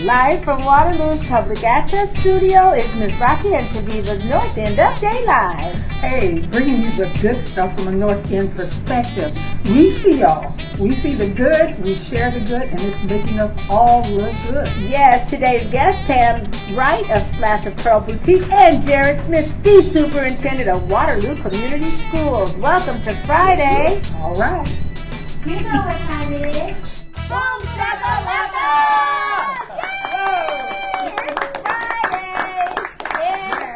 Live from Waterloo's Public Access Studio, it's Miss Rocky and Shaviva's North End Update Live. Hey, bringing you the good stuff from a North End perspective. We see y'all. We see the good, we share the good, and it's making us all look good. Yes, today's guests, Pam Wright of Splash of Pearl Boutique and Jared Smith, the Superintendent of Waterloo Community Schools. Welcome to Friday. All right. You know what time it is. Boom, shakalaka! It's Friday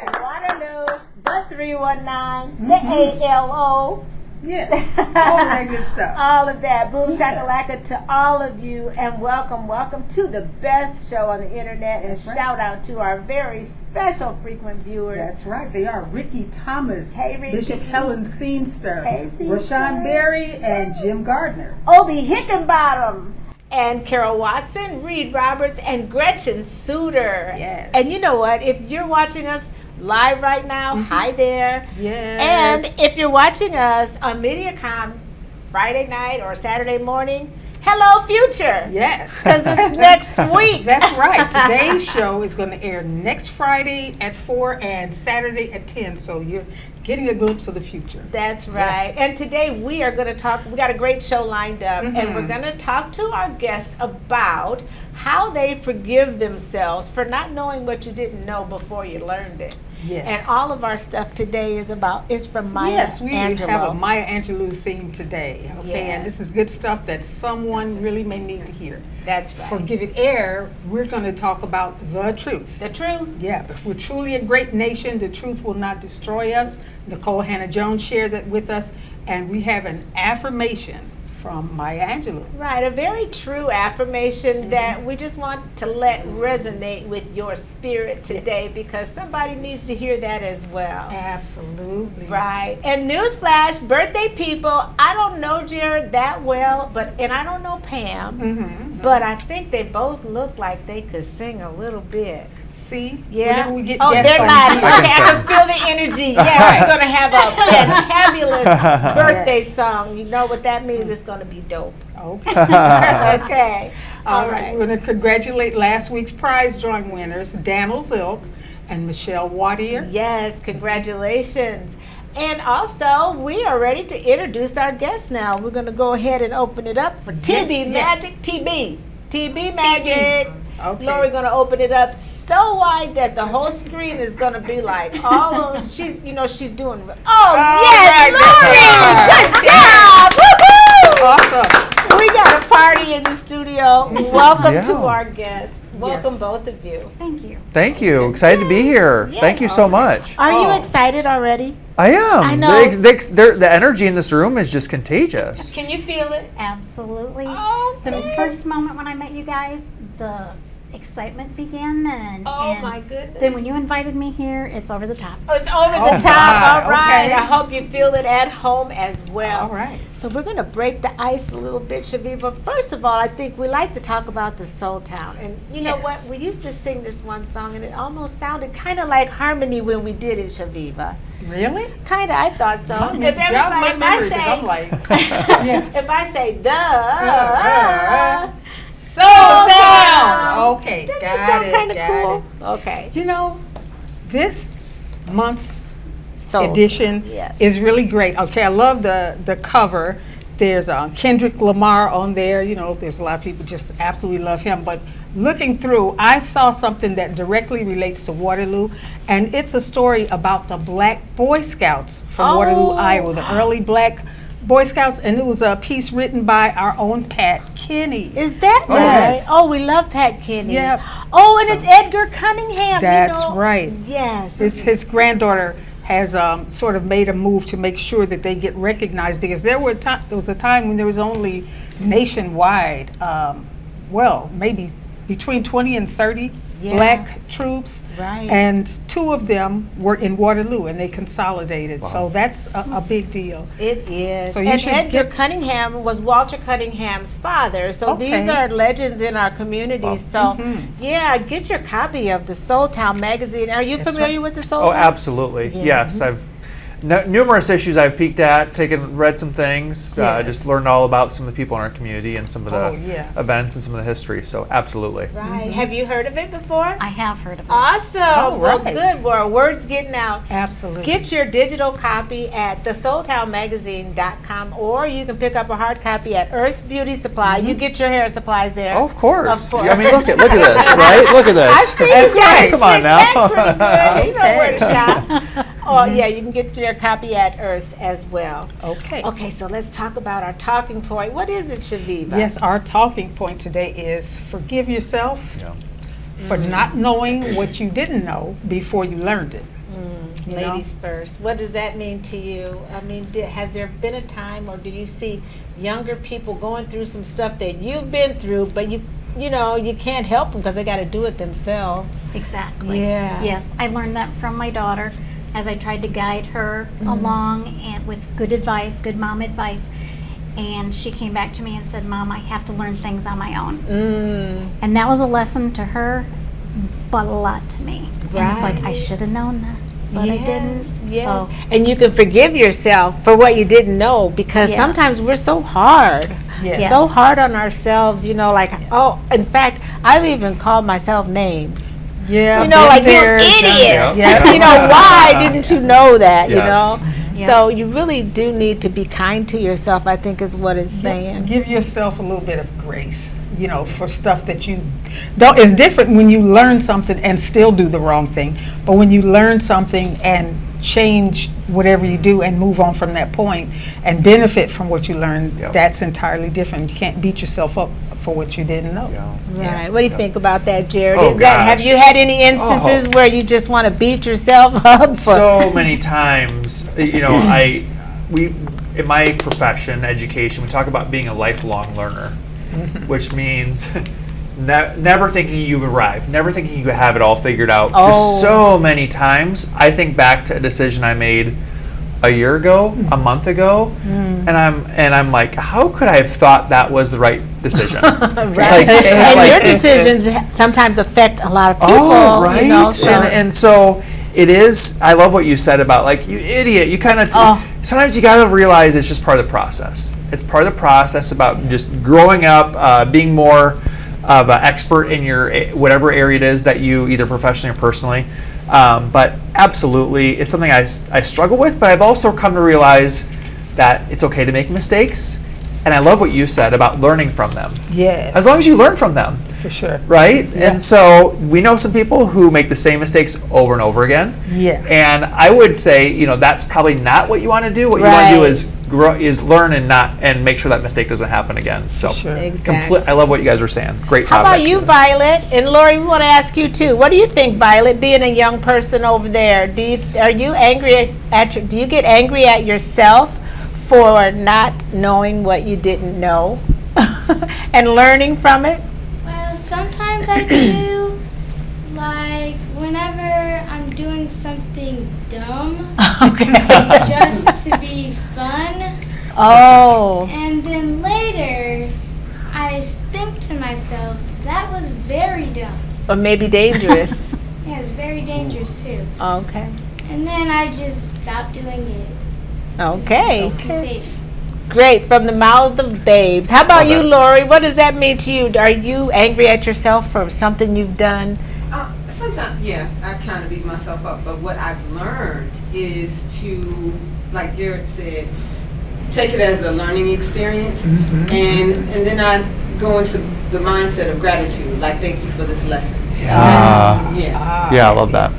in Waterloo, the 319, the ALO. Yes, all of that good stuff. All of that. Boom shakalaka to all of you, and welcome to the best show on the internet. And shout out to our very special frequent viewers. That's right. They are Ricky Thomas, Hey, Ricky. Bishop Helen Seenster, Hey, Seenster. Rashawn Berry, and Jim Gardner. Obi Hickenbottom. And Carol Watson, Reed Roberts, and Gretchen Suter. Yes. And you know what? If you're watching us live right now, hi there. Yes. And if you're watching us on MediaCom Friday night or Saturday morning, hello, future. Yes. Because it's next week. That's right. Today's show is going to air next Friday at 4 and Saturday at 10. So you're getting a glimpse of the future. That's right. Yeah. And today we are going to talk, we got a great show lined up, and we're going to talk to our guests about how they forgive themselves for not knowing what you didn't know before you learned it. Yes. And all of our stuff today is from Maya Angelou. Yes, we have a Maya Angelou theme today. Okay, Yes. and this is good stuff that someone really may need to hear. That's right. For Give It Air, we're going to talk about the truth. The truth. Yeah, if we're truly a great nation, the truth will not destroy us. Nicole Hannah-Jones shared that with us, and we have an affirmation from Maya Angelou. Right, a very true affirmation that we just want to let resonate with your spirit today, because somebody needs to hear that as well. Absolutely. Right. And newsflash, birthday people, I don't know Jared that well, and I don't know Pam, but I think they both look like they could sing a little bit. See? Yeah. Whenever we get Oh, guests they're on not. here. Okay, I can feel the energy. Yeah, we're going to have a fantabulous birthday song. You know what that means? It's going to be dope. Okay. Okay. All right. We're going to congratulate last week's prize drawing winners, Daniel Zilk and Michelle Wattier. Yes, congratulations. And also, we are ready to introduce our guests now. We're going to go ahead and open it up for TB Magic. TB Magic. Okay. Lori's going to open it up so wide that the whole screen is going to be like all of, she's doing, yes, right. Lori, good job, woohoo! Awesome. We got a party in the studio. Welcome to our guests. Welcome both of you. Thank you. Thank you. Excited to be here. Yes. Thank you so much. Are you excited already? I am. I know. The energy in this room is just contagious. Can you feel it? Absolutely. Oh, The first moment when I met you guys, the excitement began then. Oh, and my goodness. Then when you invited me here, it's over the top. Oh, it's over the top. my. All right. Okay. I hope you feel it at home as well. All right. So we're going to break the ice a little bit, Shaviva. First of all, I think we like to talk about the Soul Town. And you know what? We used to sing this one song, and it almost sounded kind of like harmony when we did it, Shaviva. Really? Kind of, I thought so. Jog my memory, 'cause I'm like, if I say the Soul Town. Okay, doesn't got that sound it. kind of got cool? it. Okay. You know, this month's Soul edition Yes. is really great. Okay, I love the cover. There's Kendrick Lamar on there. You know, there's a lot of people just absolutely love him. But looking through, I saw something that directly relates to Waterloo, and it's a story about the Black Boy Scouts from Waterloo, Iowa, the early Black Boy Scouts, and it was a piece written by our own Pat Kenny. Is that Yes. right? Oh, we love Pat Kenny. Yep. Oh, and it's Edgar Cunningham. That's right. Yes. His granddaughter has sort of made a move to make sure that they get recognized, because there was a time when there was only nationwide, maybe between 20 and 30 Black troops, Right. and 2 of them were in Waterloo, and they consolidated. So that's a big deal. It is. So you and should Edgar get- Cunningham was Walter Cunningham's father. So Okay. these are legends in our community. So yeah, get your copy of the Soul Town magazine. Are you That's familiar right. with the Soul Oh, Town? absolutely. Yeah. Yes, I've numerous issues I've peeked at, read some things, Yes. just learned all about some of the people in our community and some of the Oh, yeah. events and some of the history. So absolutely. Right. Have you heard of it before? I have heard of it. Awesome. Oh, Well, right. good. Well, word's getting out. Absolutely. Get your digital copy at thesoultownmagazine.com, or you can pick up a hard copy at Earth's Beauty Supply. You get your hair supplies there. Oh, of course. Of course. I mean, look at this, right? Look at this. I see That's you guys right. Come on slick now. back pretty good. You know where to Okay. shop. Oh, yeah, you can get your copy at Earth as well. Okay. Okay, so let's talk about our talking point. What is it, Shaviva? Yes, our talking point today is forgive yourself Yeah. for not knowing what you didn't know before you learned it. You know? Ladies first. What does that mean to you? I mean, has there been a time, or do you see younger people going through some stuff that you've been through, but you know, you can't help them because they got to do it themselves? Exactly. Yeah. Yes, I learned that from my daughter as I tried to guide her along and with good advice, good mom advice. And she came back to me and said, "Mom, I have to learn things on my own." And that was a lesson to her, but a lot to me. And it's like, I should have known that, but I didn't. Yes. So, And you can forgive yourself for what you didn't know, because Yes. sometimes we're so hard. Yes. So hard on ourselves, you know, like, oh, in fact, I've even called myself names. Yeah. You know, been like, you there, done idiot. that. Yeah. You know, why didn't you know that, you Yes. know? Yeah. So you really do need to be kind to yourself, I think is what it's saying. Give yourself a little bit of grace, you know, for stuff that you don't. It's different when you learn something and still do the wrong thing, but when you learn something and change whatever you do and move on from that point and benefit from what you learned, Yep. that's entirely different. You can't beat yourself up for what you didn't know. Yeah. Right. What do you think about that, Jared? Oh, Have gosh. you had any instances where you just want to beat yourself up? For, So many times, you know, we in my profession, education, we talk about being a lifelong learner, which means never thinking you've arrived, never thinking you have it all figured out. Oh. Because so many times, I think back to a decision I made a year ago, a month ago, and I'm like, how could I have thought that was the right decision? Right. And your decisions sometimes affect a lot of people. Oh, right. You know, so. And so it is. I love what you said about, like, you idiot. You kind of sometimes you got to realize it's just part of the process. It's part of the process about just growing up, being more of an expert in your whatever area it is that you either professionally or personally. But absolutely, it's something I struggle with. But I've also come to realize that it's okay to make mistakes. And I love what you said about learning from them. Yes. As long as you learn from them. For sure. Right? Yeah. And so we know some people who make the same mistakes over and over again. Yeah. And I would say, you know, that's probably not what you want to do. What you want to do Right. is learn and make sure that mistake doesn't happen again. So Sure. Exactly. I love what you guys are saying. Great How topic. about you, Violet? And Lori, we want to ask you too. What do you think, Violet, being a young person over there? Do you get angry at yourself for not knowing what you didn't know and learning from it? Well, sometimes I do. Like whenever I'm doing something dumb, Okay. just to be fun, Oh. and then later I think to myself, that was very dumb. Or maybe dangerous. Yeah, it's very dangerous too. Okay. And then I just stop doing it. Okay. Be safe. Great. From the mouth of babes. How about Love you, that. Lori? What does that mean to you? Are you angry at yourself for something you've done? Sometimes, yeah, I kind of beat myself up. But what I've learned is to, like Jared said, take it as a learning experience, and then I go into the mindset of gratitude. Like, thank you for this lesson. Yeah. Yeah. Yeah, I love that.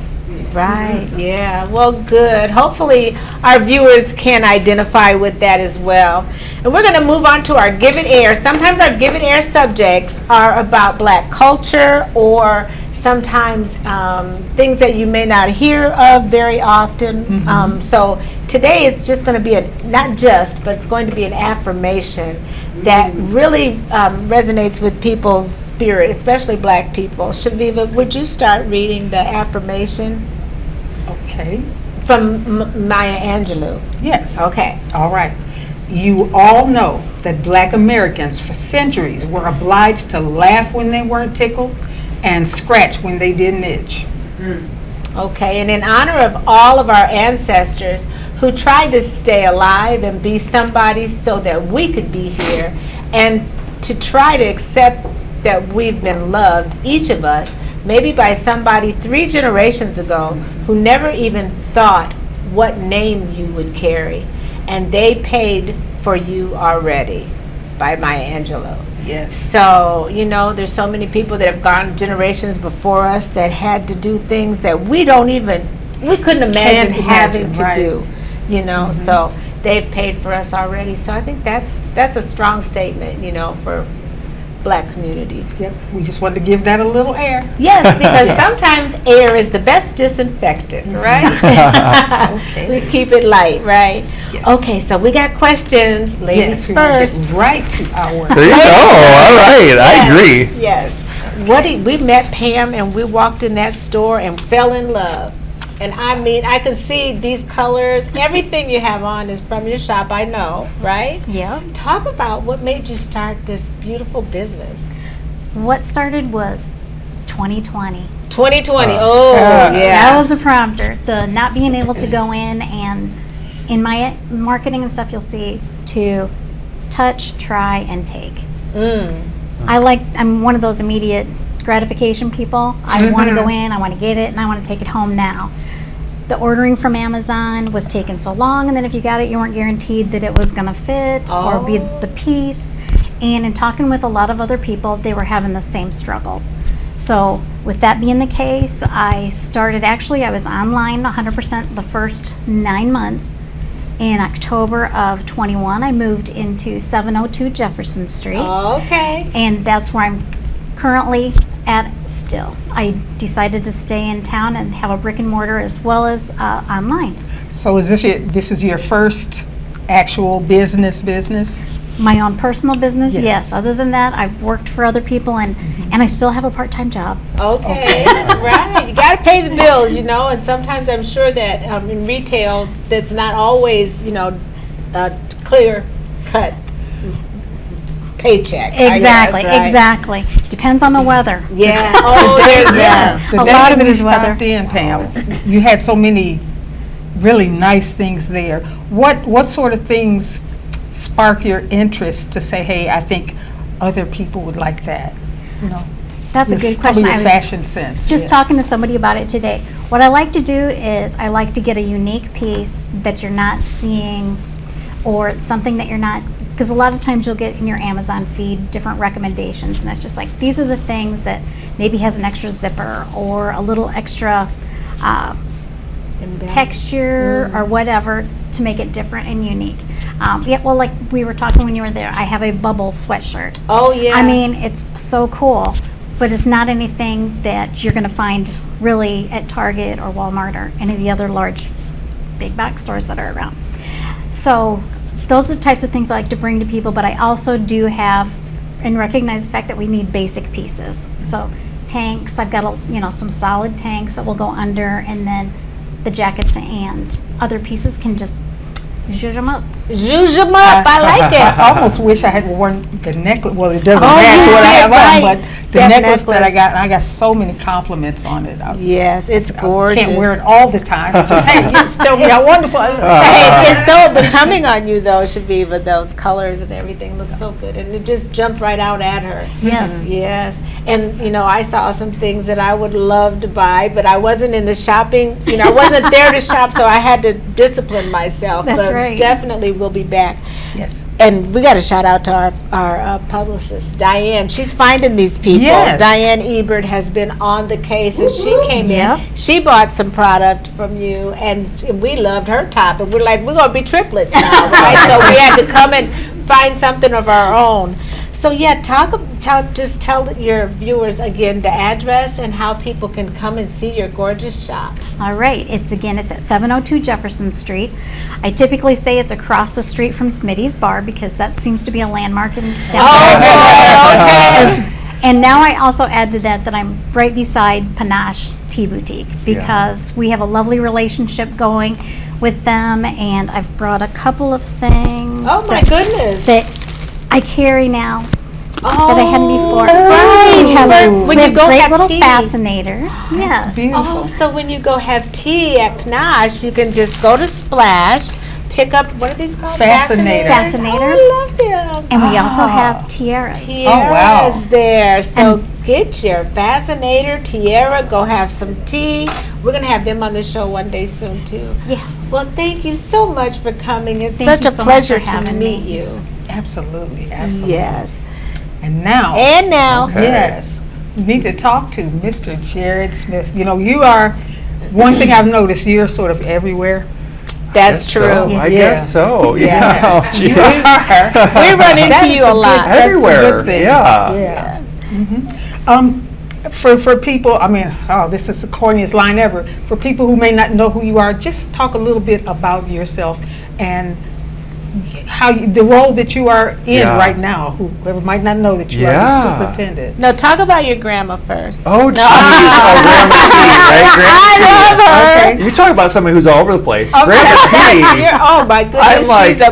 Right, yeah. Well, good. Hopefully, our viewers can identify with that as well. And we're going to move on to our Give It Air. Sometimes our Give It Air subjects are about Black culture, or sometimes things that you may not hear of very often. So today it's just going to be but it's going to be an affirmation that really resonates with people's spirit, especially Black people. Shaviva, would you start reading the affirmation Okay. from Maya Angelou? Yes. Okay. All right. You all know that Black Americans for centuries were obliged to laugh when they weren't tickled and scratch when they didn't itch. Okay, and in honor of all of our ancestors who tried to stay alive and be somebody so that we could be here, and to try to accept that we've been loved, each of us, maybe by somebody 3 generations ago who never even thought what name you would carry. And they paid for you already, by Maya Angelou. Yes. So, there's so many people that have gone generations before us that had to do things that we couldn't imagine Can't having imagine, to right. do, so they've paid for us already. So I think that's a strong statement, for Black community. Yep. We just wanted to give that a little air. Yes, because sometimes air is the best disinfectant, right? We keep it light, right? Yes. Okay, so we got questions. Ladies Yes, we wanna get first. right to our. There you go. All right. I agree. Yes. We met Pam and we walked in that store and fell in love. And I mean, I could see these colors. Everything you have on is from your shop, I know, right? Yeah. Talk about what made you start this beautiful business. What started was 2020. 2020. That Yeah. was the prompter. The not being able to go in my marketing and stuff, you'll see to touch, try, and take. I'm one of those immediate gratification people. I want to go in, I want to get it, and I want to take it home now. The ordering from Amazon was taking so long, and then if you got it, you weren't guaranteed that it was going to fit or be the piece. And in talking with a lot of other people, they were having the same struggles. So with that being the case, I was online 100% the first 9 months. In October of 21, I moved into 702 Jefferson Street. Okay. And that's where I'm currently at still. I decided to stay in town and have a brick and mortar as well as online. So is this is your first actual business? My own personal business, Yes. yes. Other than that, I've worked for other people and I still have a part-time job. Okay. Right. You got to pay the bills, and sometimes I'm sure that in retail, that's not always, a clear-cut paycheck. I guess, right? Exactly. Depends on the weather. Yeah. Oh, there's that. The A day lot of we it is weather. stopped in, Pam, you had so many really nice things there. What sort of things spark your interest to say, hey, I think other people would like that? That's a Your- good question. Probably I your was fashion sense. just yeah. talking to somebody about it today. What I like to do is I like to get a unique piece that you're not seeing or something that you're not, because a lot of times you'll get in your Amazon feed different recommendations, and it's just like, these are the things that maybe has an extra zipper or a little extra texture or whatever to make it different and unique. Like we were talking when you were there, I have a bubble sweatshirt. Oh, yeah. I mean, it's so cool, but it's not anything that you're going to find really at Target or Walmart or any of the other large big box stores that are around. So those are the types of things I like to bring to people, but I also do have and recognize the fact that we need basic pieces. So tanks, I've got some solid tanks that will go under, and then the jackets and other pieces can just zhuzh them up. Zhuzh them up. I like it. I almost wish I had worn the necklace. Well, it doesn't Oh, match you what I did, have right. on, but the That necklace that I necklace. got, I got so many compliments on it. Yes, it's I gorgeous. can't wear it all the time. But just, hey, yes, tell me how wonderful. Hey, it's so becoming on you, though, Shaviva. Those colors and everything look so good, and it just jumped right out at her. Yes. Yes, and I saw some things that I would love to buy, but I wasn't in the shopping. I wasn't there to shop, so I had to discipline myself. That's but right. Definitely, we'll be back. Yes. And we got to shout out to our publicist, Diane. She's finding these people. Yes. Diane Ebert has been on the case, and she came Yep. in. She bought some product from you, and we loved her top. And we're like, we're going to be triplets now, right? So we had to come and find something of our own. So yeah, just tell your viewers again the address and how people can come and see your gorgeous shop. All right, it's at 702 Jefferson Street. I typically say it's across the street from Smitty's Bar because that seems to be a landmark in downtown. Okay. And now I also add to that I'm right beside Panache Tea Boutique because we have a lovely relationship going with them, and I've brought a couple of things Oh my goodness. that I carry now. that I had before. Right. We have, When we you have go great have little tea. fascinators. Yes. beautiful. Oh, so when you go have tea at Panache, you can just go to Splash, pick up, what are these called? Fascinators. Fascinators. Oh, I love them. And we also have tiaras. wow. Tiara's there. So get your fascinator, tiara, go have some tea. We're going to have them on the show one day soon, too. Yes. Well, thank you so much for coming. It's Thank such you a so much pleasure for to having meet me. you. Absolutely, absolutely. Yes. And now, And now, Okay. yes, we need to talk to Mr. Jared Smith. You know, you are, one thing I've noticed, you're sort of everywhere. that's Guess true. so. I guess so. Yeah. Yes. Oh, You geez. are. We run That into is you a good- lot. that's a good Everywhere. thing. Yeah. Yeah. For people, I mean, oh, this is the corniest line ever. For people who may not know who you are, just talk a little bit about yourself and how the role that you are in Yeah. right now. Whoever might not know that you are the Yeah. superintendent. No, talk about your grandma first. Oh, jeez. Oh, Grandma T, right? Grandma T. Okay. You talk about somebody who's all over the place. Grandma T. You're, oh my goodness, I'm like, she's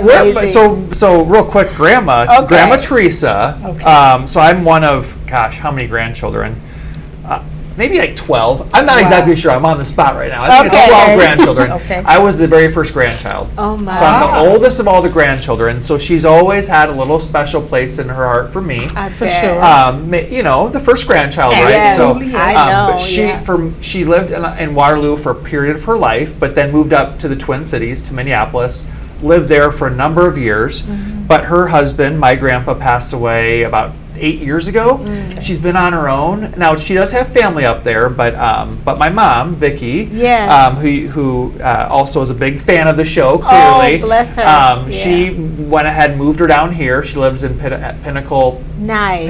amazing. so real quick, Grandma, Okay. Grandma Teresa. Okay. So I'm one of, gosh, how many grandchildren? Maybe like 12. I'm not exactly sure. I'm on the spot right now. I think Okay. it's 12 grandchildren. Okay. I was the very first grandchild. Oh my. So I'm the oldest of all the grandchildren. So she's always had a little special place in her heart for me. I For bet. sure. You know, the first grandchild, right? Yes, So, I know, but she lived in Waterloo for a period of her life, but then moved up to the Twin Cities, to Minneapolis, lived there for a number of years. But her husband, my grandpa, passed away about 8 years ago. She's been on her own. Now she does have family up there, but my mom, Vicky, Yes. who also is a big fan of the show, clearly. Oh, bless her. She went ahead and moved her down here. She lives in Pinnacle Nice.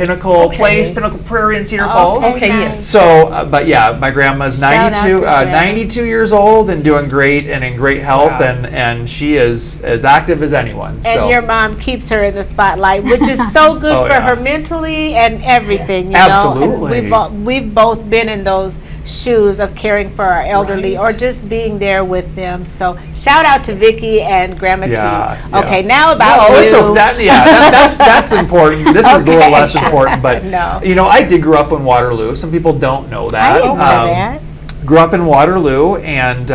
Place, Pinnacle Prairie in Cedar Falls. Okay, yes. So, but yeah, my grandma's Shout out 92, to Grandma. 92 years old and doing great and in great health, Wow. and she is as active as anyone. And So your mom keeps her in the spotlight, which is so good Oh, for yeah. her mentally and everything. You Absolutely. know? And we've both been in those shoes of caring for our elderly Right. or just being there with them. So shout out to Vicky and Grandma yeah. T. Okay, yes. now about no, you. it's that's important. This is a little Okay. less important, but No. you know, I did grow up in Waterloo. Some people don't know that. I didn't know that. Grew up in Waterloo and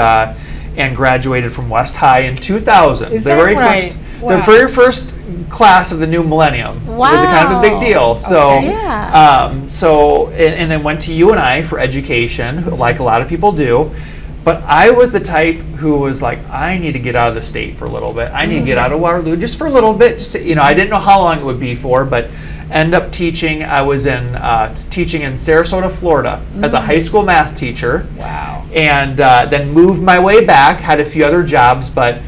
graduated from West High in 2000. Is the that very right? first, Wow. the very first class of the new millennium. It was a kind of a big Wow. deal. So, Okay. Yeah. and then went to UNI for education, like a lot of people do. But I was the type who was like, I need to get out of the state for a little bit. I need to get out of Waterloo just for a little bit. Just, you know, I didn't know how long it would be for, but end up teaching. I was in teaching in Sarasota, Florida, as a high school math teacher. Wow. And then moved my way back. Had a few other jobs, but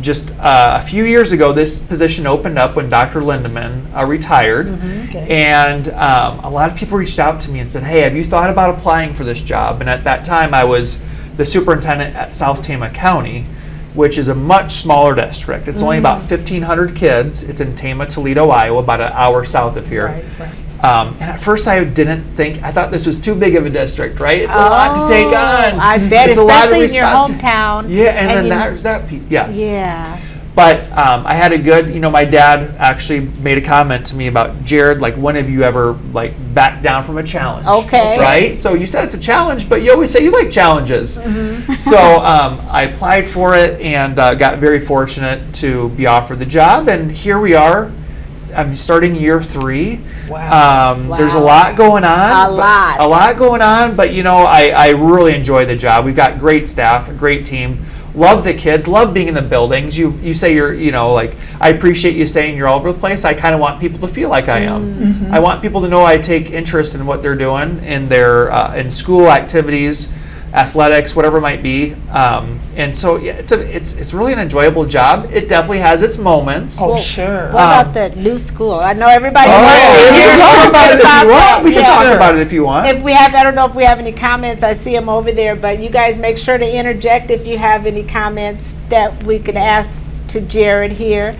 just a few years ago, this position opened up when Dr. Lindemann retired. Okay. And a lot of people reached out to me and said, hey, have you thought about applying for this job? And at that time, I was the superintendent at South Tama County, which is a much smaller district. It's only about 1,500 kids. It's in Tama, Toledo, Iowa, about an hour south of here. Right, right. And at first I didn't think, I thought this was too big of a district, right? It's a lot to take on. I bet, It's a lot of especially in your responsi- hometown. Yeah, and then you- there's that piece, yes. Yeah. But I had a good, you know, my dad actually made a comment to me about, Jared, like, when have you ever, like, backed down from a challenge? Okay. Right? So you said it's a challenge, but you always say you like challenges. Mm-hmm. So I applied for it and got very fortunate to be offered the job. And here we are. I'm starting year 3. Wow. There's a Wow. lot going on. A lot. A lot going on, but, you know, I really enjoy the job. We've got great staff, a great team. Love the kids, love being in the buildings. You say you're, you know, like, I appreciate you saying you're all over the place. I kind of want people to feel like I am. I want people to know I take interest in what they're doing in their in school activities, athletics, whatever it might be. And so yeah, it's really an enjoyable job. It definitely has its moments. Oh, sure. What about the new school? I know everybody Oh, wants to we hear can talk about it if you want. We can Yeah. talk about it if you want. If we have, I don't know if we have any comments. I see them over there, but you guys make sure to interject if you have any comments that we could ask to Jared here.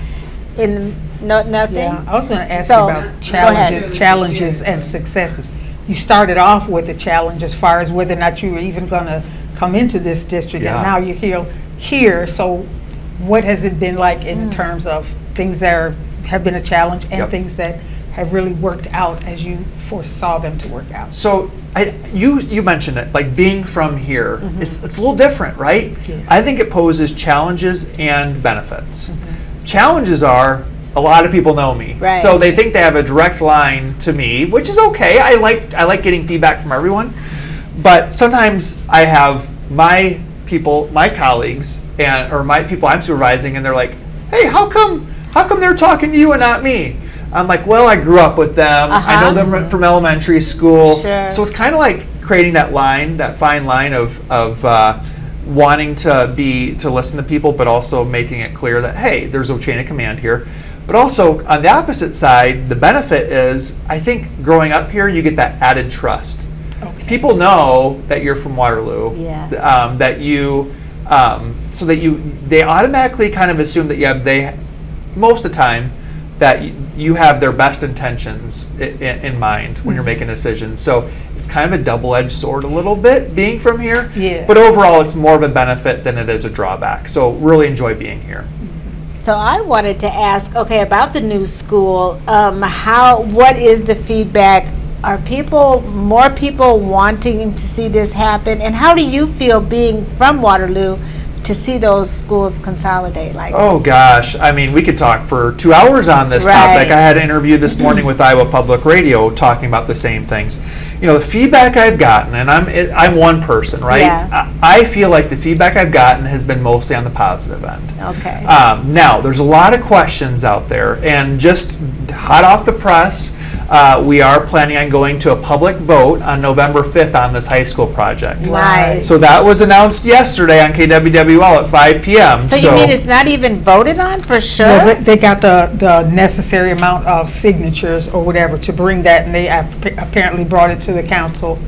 Nothing. Yeah, I was going to ask So, you go about ahead. challenges and successes. You started off with a challenge as far as whether or not you were even going to come into this district, Yeah. and now you're here. So, what has it been like in terms of things that have been a challenge and Yep. things that have really worked out as you foresaw them to work out? So you mentioned it, like being from here, it's a little different, right? Yeah. I think it poses challenges and benefits. Challenges are, a lot of people know me, Right. so they think they have a direct line to me, which is okay. I like getting feedback from everyone, but sometimes I have my people, my colleagues, or my people I'm supervising, and they're like, "Hey, how come they're talking to you and not me?" I'm like, "Well, I grew up with them. I know them from elementary school." Sure. So it's kind of like creating that line, that fine line of wanting to listen to people, but also making it clear that, hey, there's a chain of command here. But also on the opposite side, the benefit is, I think growing up here, you get that added trust. Okay. People know that you're from Waterloo. Yeah. So that they automatically kind of assume that most of the time, that you have their best intentions in mind when you're making decisions. So it's kind of a double-edged sword a little bit being from here. Yeah. But overall, it's more of a benefit than it is a drawback. So really enjoy being here. So I wanted to ask, okay, about the new school. What is the feedback? Are more people wanting to see this happen? And how do you feel being from Waterloo to see those schools consolidate like Oh this? gosh, I mean, we could talk for 2 hours on this Right. topic. I had an interview this morning with Iowa Public Radio talking about the same things. You know, the feedback I've gotten, and I'm one person, right? Yeah. I feel like the feedback I've gotten has been mostly on the positive end. Okay. Now, there's a lot of questions out there, and just hot off the press, we are planning on going to a public vote on November 5th on this high school project. Nice. So that was announced yesterday on KWWL at 5 p.m. So you mean it's not even voted on for sure? Well, they got the necessary amount of signatures or whatever to bring that, and they apparently brought it to the council.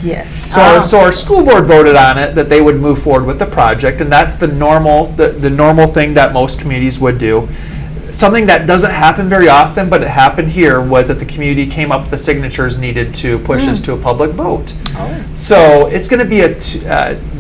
Yes. So our school board voted on it, that they would move forward with the project, and that's the normal thing that most communities would do. Something that doesn't happen very often, but it happened here, was that the community came up with the signatures needed to push this to a public vote. So it's going to be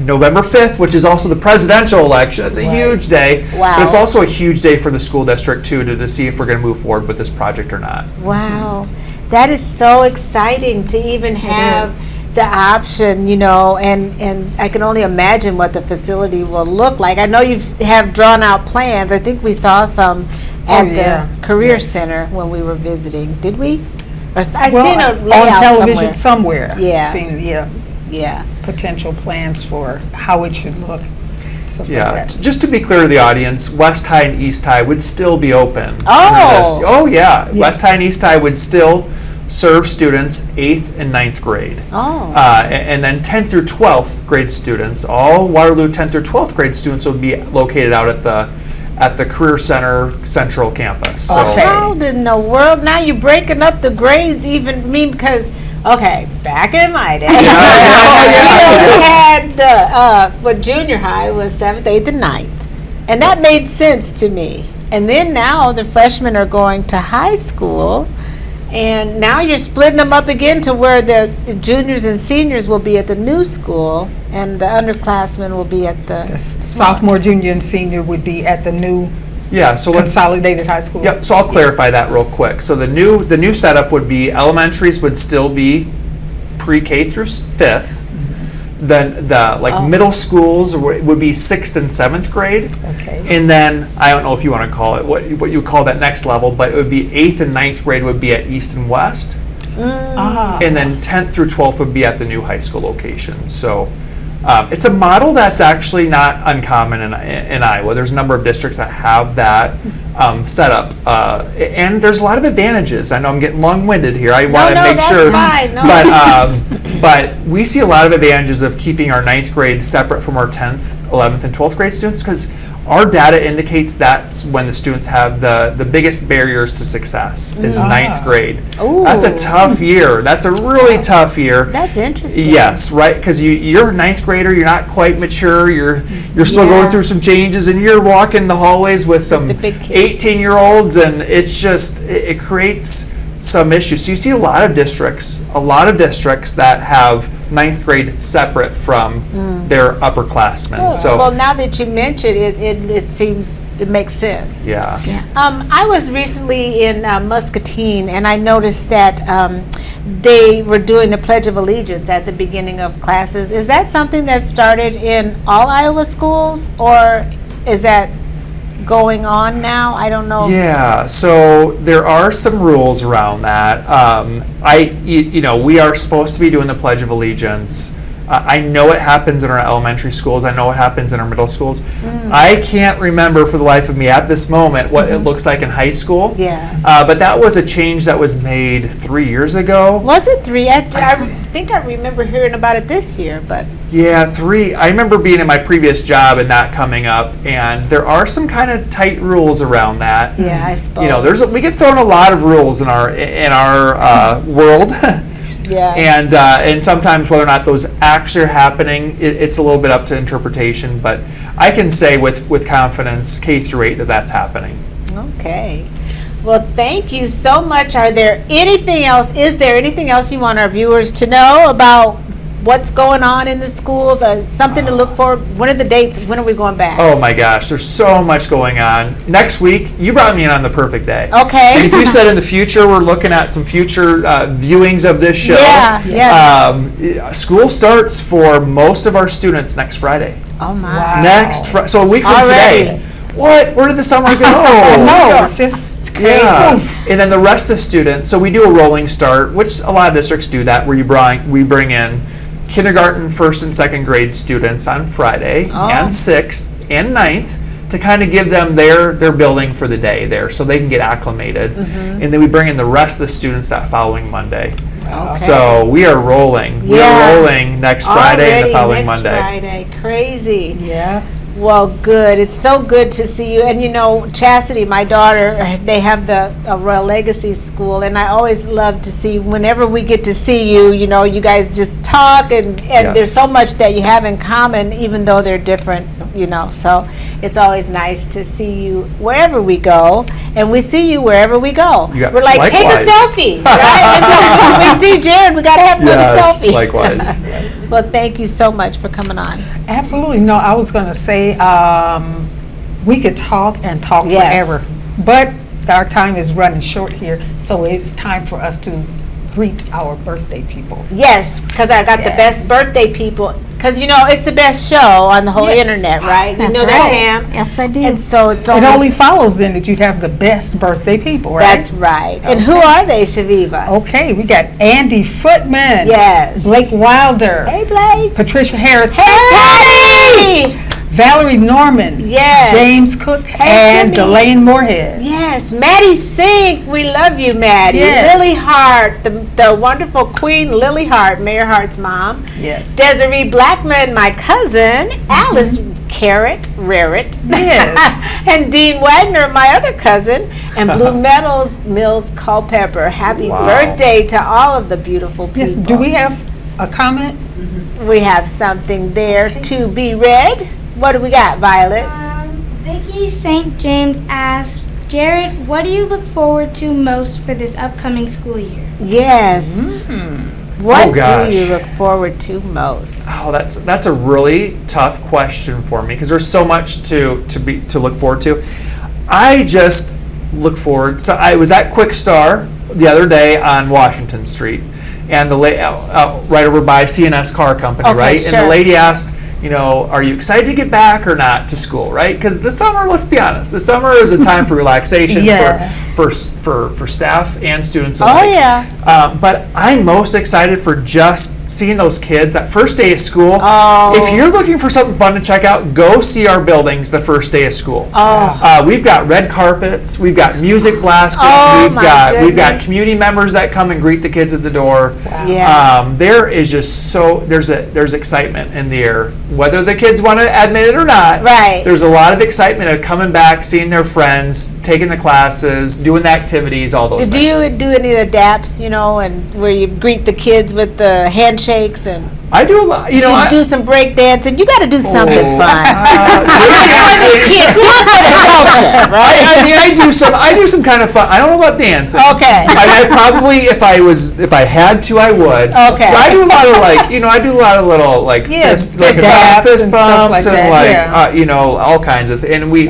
November 5th, which is also the presidential election. It's a huge day. Wow. But it's also a huge day for the school district, too, to see if we're going to move forward with this project or not. Wow. That is so exciting to even have the option, and I can only imagine what the facility will look like. I know you have drawn out plans. I think we saw some at the Career Center when we were visiting. Did we? Or I seen a layout on television somewhere. Yeah. Seen, Yeah. potential plans for how it should look. Stuff Yeah, like that. just to be clear to the audience, West High and East High would still be open. Oh. under this. Oh yeah, West High and East High would still serve students 8th and 9th grade. Oh. And then 10th through 12th grade students, all Waterloo 10th through 12th grade students would be located out at the Career Center Central Campus. So, Okay. How in the world? Now you're breaking up the grades because, okay, back in my day, we had junior high was 7th, 8th, and 9th. And that made sense to me. And then now the freshmen are going to high school, and now you're splitting them up again to where the juniors and seniors will be at the new school, and the underclassmen will be at the Sophomore, junior, and senior would be at the new yeah, so let's consolidated high school. Yep, so I'll clarify that real quick. So the new setup would be elementaries would still be pre-K through 5th. Then the middle schools would be 6th and 7th grade. Okay. And then I don't know if you want to call it what you call that next level, but it would be 8th and 9th grade would be at East and West. And then 10th through 12th would be at the new high school location. So it's a model that's actually not uncommon in Iowa. There's a number of districts that have that set up. And there's a lot of advantages. I know I'm getting long-winded here. I want to make that's sure. Fine. No. But we see a lot of advantages of keeping our 9th grade separate from our 10th, 11th, and 12th grade students, because our data indicates that's when the students have the biggest barriers to success is 9th grade. Ooh. That's a tough year. That's a really tough year. That's interesting. Yes, right, because you're a 9th grader, you're not quite mature, you're still going through some changes, and you're walking the hallways with some The big kids. 18-year-olds, and it's just, it creates some issues. So you see a lot of districts that have 9th grade separate from their upperclassmen. So well, now that you mention it, it seems it makes sense. yeah. I was recently in Muscatine, and I noticed that they were doing the Pledge of Allegiance at the beginning of classes. Is that something that started in all Iowa schools, or is that going on now? I don't know. Yeah, so there are some rules around that. We are supposed to be doing the Pledge of Allegiance. I know it happens in our elementary schools. I know it happens in our middle schools. I can't remember for the life of me at this moment what it looks like in high school. Yeah. But that was a change that was made 3 years ago. Was it 3? I think I remember hearing about it this year, but Yeah, 3. I remember being in my previous job and that coming up, and there are some kind of tight rules around that. yeah, I suppose. We get thrown a lot of rules in our world. yeah. And sometimes whether or not those actually are happening, it's a little bit up to interpretation. But I can say with confidence, K through 8, that's happening. Okay. Well, thank you so much. Is there anything else you want our viewers to know about what's going on in the schools? Something to look for? When are the dates? When are we going back? Oh my gosh, there's so much going on. Next week, you brought me in on the perfect day. Okay. And if you said in the future, we're looking at some future viewings of this show. Yeah. School starts for most of our students next Friday. Oh my. So a week from Already. today. What? Where did the summer go? No, it's just crazy. Yeah, and then the rest of the students, so we do a rolling start, which a lot of districts do that, where we bring in kindergarten, 1st and 2nd grade students on Friday, and 6th and 9th, to kind of give them their building for the day there, so they can get acclimated. And then we bring in the rest of the students that following Monday. Okay. So we are rolling. We are rolling next Friday and the following next Monday. Friday. Crazy. Yes. Well, good. It's so good to see you. And Chastity, my daughter, they have the Royal Legacy School, and I always love to see, whenever we get to see you, you guys just talk, and there's so much that you have in common, even though they're different, So it's always nice to see you wherever we go, and we see you wherever we go. We're like, likewise. take a selfie, right? When we see Jared, we got to have another selfie. Likewise. Well, thank you so much for coming on. Absolutely. No, I was going to say we could talk and talk Yes. forever, but our time is running short here, so it's time for us to greet our birthday people. Yes, because I got the best birthday people. Because it's the best show on the whole internet, right? You know that, Pam. Yes, I do. And so it's It only follows then that you'd have the best birthday people, right? That's right. And who are they, Shaviva? Okay, we got Andy Footman. Yes. Blake Wilder. Hey, Blake. Patricia Harris. Hey, Patty. Valerie Norman. Yes. James Cook. Hey, and Jimmy. Delane Moorhead. Yes, Maddie Sink. We love you, Maddie. Yes. Lily Hart, the wonderful Queen Lily Hart, Mayor Hart's mom. Yes. Desiree Blackman, my cousin. Alice Rarrett. Yes. And Dean Wagner, my other cousin. And Blue Mills Culpepper. Happy Wow. birthday to all of the beautiful people. Yes. Do we have a comment? We have something there to be read. What do we got, Violet? Vicky St. James asked, Jared, what do you look forward to most for this upcoming school year? Yes. What Oh, gosh. do you look forward to most? Oh, that's a really tough question for me, because there's so much to look forward to. I just look forward. So I was at Quick Star the other day on Washington Street, and the right over by CNS Car Company, Okay, right? sure. And the lady asked, are you excited to get back or not to school, right? Because the summer, let's be honest, the summer is a time for relaxation Yeah. for staff and students Oh, alike. yeah. But I'm most excited for just seeing those kids that first day of school. Oh. If you're looking for something fun to check out, go see our buildings the first day of school. Oh. We've got red carpets, we've got music blasting, Oh, we've my got goodness. community members that come and greet the kids at the door. Yeah. There is just there's excitement in the air, whether the kids want to admit it or not. Right. There's a lot of excitement of coming back, seeing their friends, taking the classes, doing the activities, all those Do things. you do any of the daps, and where you greet the kids with the handshakes and? I do a lot. You know, You do some break dancing. You got to do something fun. breakdancing. Right? I mean, I do some kind of fun. I don't know about dancing. Okay. I probably, if I had to, I would. Okay. But I do a lot of I do a lot of little fist fist bumps fist and stuff bumps like and that, all kinds of and we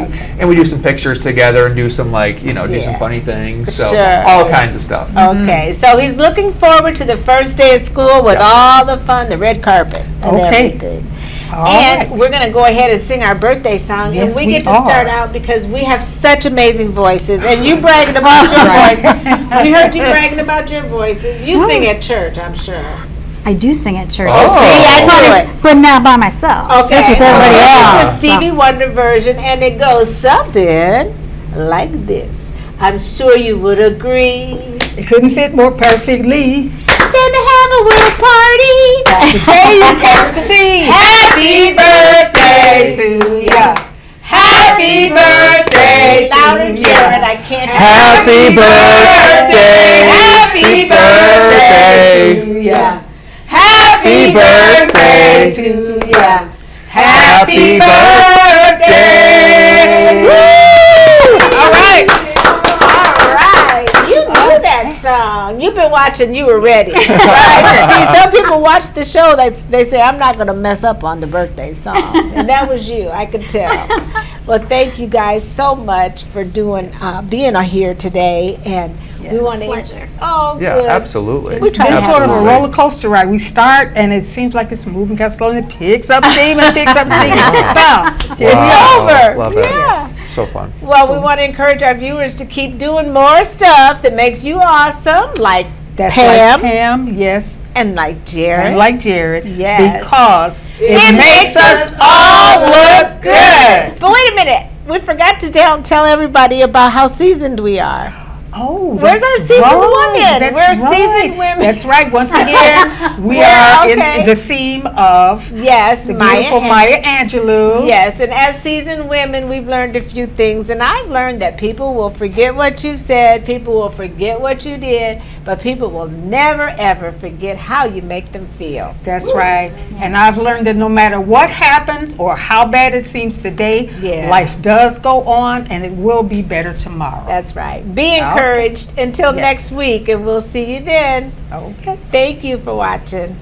do some pictures together and do some do some funny things. So Sure. all kinds of stuff. Okay, so he's looking forward to the first day of school with all the fun, the red carpet, and Okay. everything. All And right. we're going to go ahead and sing our birthday song. Yes, and we we get to are. start out because we have such amazing voices. And you bragging about your voice. We heard you bragging about your voices. You sing at church, I'm sure. I do sing at church. Oh. See, I knew it. But not by myself. Okay. Just with everybody This else. is the Stevie Wonder version, and it goes something like this. I'm sure you would agree. It couldn't fit more perfectly. Then to have a little party. Hey, you got to be. Happy birthday to ya. Happy birthday. Louder, Jared. I can't. Happy birthday. Happy birthday to ya. Happy birthday to ya. Happy birthday. Woo! All right. All right. You knew that song. You've been watching. You were ready. Right? See, some people watch the show. They say, I'm not going to mess up on the birthday song. And that was you. I could tell. Well, thank you guys so much for being here today. And we want to Pleasure. Oh, Yeah, good. absolutely. We try to It's sort of a Absolutely. roller coaster ride. We start and it seems like it's moving kind of slowly. It picks up steam and picks up steam. Bam. It's Wow. over. Love that. Yeah. So fun. Well, we want to encourage our viewers to keep doing more stuff that makes you awesome, like That's Pam like Pam, yes, and like Jared. and like Jared, Yes. because it makes us all look good. But wait a minute. We forgot to tell everybody about how seasoned we are. Oh, Where's our seasoned women? That's We're right. seasoned women. That's right. Once again, we We're are okay. in the theme of Yes, the beautiful Maya Angelou. Yes, and as seasoned women, we've learned a few things, and I've learned that people will forget what you said, people will forget what you did, but people will never ever forget how you make them feel. That's right. And I've learned that no matter what happens or how bad it seems today, Yeah. life does go on and it will be better tomorrow. That's right. Be encouraged until Yes. next week, and we'll see you then. Okay. Thank you for watching.